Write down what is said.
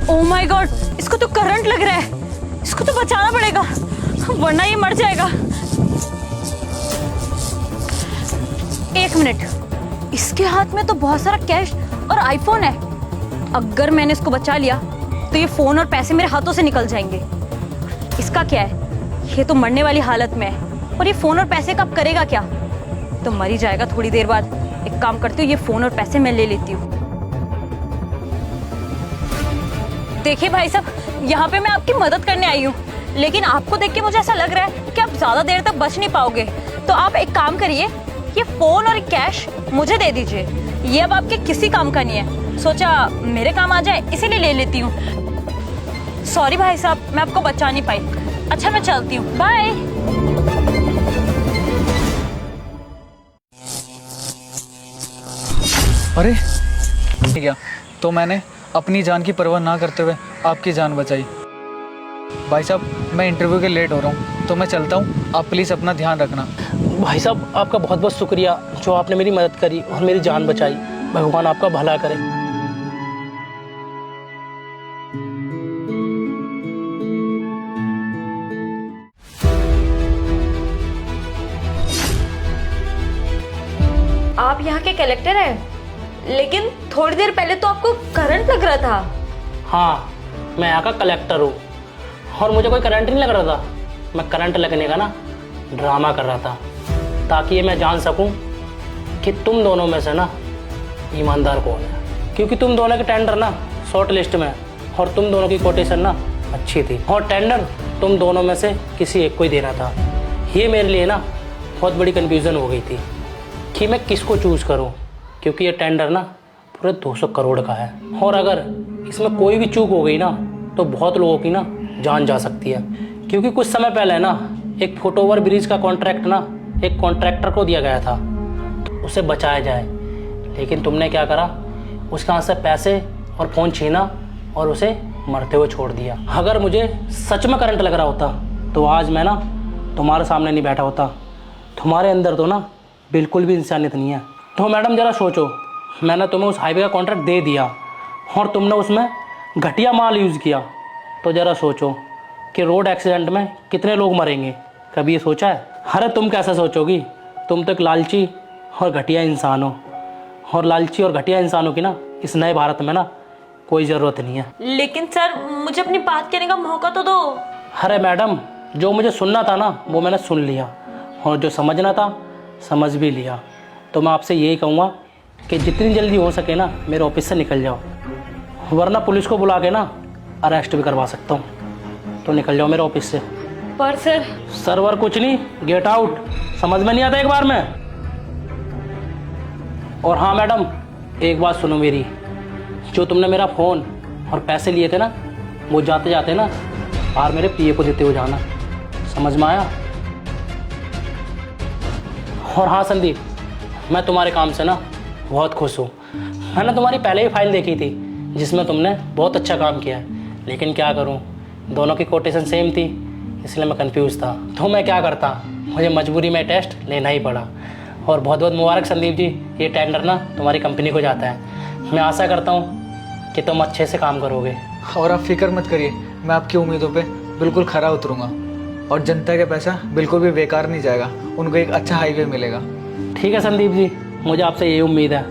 Oh my God, इसको तो current लग रहा है, इसको तो बचाना पड़ेगा वरना ये मर जाएगा। एक मिनट, इसके हाथ में तो बहुत सारा कैश और आईफोन है। अगर मैंने इसको बचा लिया तो ये फोन और पैसे मेरे हाथों से निकल जाएंगे। इसका क्या है, ये तो मरने वाली हालत में है और ये फोन और पैसे का अब करेगा क्या? तो मर ही जाएगा थोड़ी देर बाद। एक काम करती हूँ, ये फोन और पैसे मैं ले लेती हूँ। देखिए भाई साहब, यहाँ पे मैं आपकी मदद करने आई हूँ, लेकिन आपको देख के मुझे ऐसा लग रहा है कि आप ज्यादा देर तक बच नहीं पाओगे। तो आप एक काम करिए, ये फोन और कैश मुझे दे दीजिए। ये अब आपके किसी काम का नहीं है, सोचा मेरे काम आ जाए इसीलिए ले लेती हूँ। सॉरी भाई साहब, मैं आपको बचा नहीं पाई। अच्छा मैं चलती हूँ, बाय। अरे क्या, तो मैंने अपनी जान की परवाह ना करते हुए आपकी जान बचाई। भाई साहब, मैं इंटरव्यू के लेट हो रहा हूँ तो मैं चलता हूँ। आप प्लीज़ अपना ध्यान रखना। भाई साहब, आपका बहुत बहुत शुक्रिया जो आपने मेरी मदद करी और मेरी जान बचाई। भगवान आपका भला करे। आप यहाँ के कलेक्टर हैं, लेकिन थोड़ी देर पहले तो आपको करंट लग रहा था। हाँ, मैं यहाँ का कलेक्टर हूँ और मुझे कोई करंट नहीं लग रहा था। मैं करंट लगने का ना ड्रामा कर रहा था, ताकि ये मैं जान सकूं कि तुम दोनों में से ना ईमानदार कौन है। क्योंकि तुम दोनों के टेंडर ना शॉर्ट लिस्ट में और तुम दोनों की कोटेशन ना अच्छी थी और टेंडर तुम दोनों में से किसी एक को ही देना था। ये मेरे लिए ना बहुत बड़ी कन्फ्यूज़न हो गई थी कि मैं किसको चूज़ करूँ, क्योंकि ये टेंडर ना पूरे 200 करोड़ का है और अगर इसमें कोई भी चूक हो गई ना तो बहुत लोगों की ना जान जा सकती है। क्योंकि कुछ समय पहले ना एक फुट ओवर ब्रिज का कॉन्ट्रैक्ट ना एक कॉन्ट्रैक्टर को दिया गया था, तो उसे बचाया जाए। लेकिन तुमने क्या करा, उसके हाथ से पैसे और फ़ोन छीना और उसे मरते हुए छोड़ दिया। अगर मुझे सच में करंट लग रहा होता तो आज मैं ना तुम्हारे सामने नहीं बैठा होता। तुम्हारे अंदर तो ना बिल्कुल भी इंसानियत नहीं है। तो मैडम ज़रा सोचो, मैंने तुम्हें उस हाईवे का कॉन्ट्रैक्ट दे दिया और तुमने उसमें घटिया माल यूज़ किया। तो ज़रा सोचो कि रोड एक्सीडेंट में कितने लोग मरेंगे। कभी ये सोचा है? अरे तुम कैसे सोचोगी, तुम तो एक लालची और घटिया इंसान हो और लालची और घटिया इंसानों की ना इस नए भारत में ना कोई ज़रूरत नहीं है। लेकिन सर, मुझे अपनी बात कहने का मौका तो दो। अरे मैडम, जो मुझे सुनना था ना वो मैंने सुन लिया और जो समझना था समझ भी लिया। तो मैं आपसे यही कहूँगा कि जितनी जल्दी हो सके ना मेरे ऑफिस से निकल जाओ, वरना पुलिस को बुला के ना अरेस्ट भी करवा सकता हूँ। तो निकल जाओ मेरे ऑफिस से। पर सर। सर्वर कुछ नहीं, गेट आउट। समझ में नहीं आता एक बार में? और हाँ मैडम, एक बात सुनो मेरी, जो तुमने मेरा फ़ोन और पैसे लिए थे ना वो जाते जाते ना बाहर मेरे पीए को देते हुए जाना। समझ में आया? और हाँ संदीप, मैं तुम्हारे काम से ना बहुत खुश हूँ। मैंने तुम्हारी पहले ही फाइल देखी थी जिसमें तुमने बहुत अच्छा काम किया है, लेकिन क्या करूँ, दोनों की कोटेशन सेम थी, इसलिए मैं कंफ्यूज था। तो मैं क्या करता, मुझे मजबूरी में टेस्ट लेना ही पड़ा। और बहुत बहुत मुबारक संदीप जी, ये टेंडर ना तुम्हारी कंपनी को जाता है। मैं आशा करता हूँ कि तुम अच्छे से काम करोगे। और आप फिक्र मत करिए, मैं आपकी उम्मीदों पे बिल्कुल खरा उतरूँगा और जनता का पैसा बिल्कुल भी बेकार नहीं जाएगा, उनको एक अच्छा हाईवे मिलेगा। ठीक है संदीप जी, मुझे आपसे यही उम्मीद है।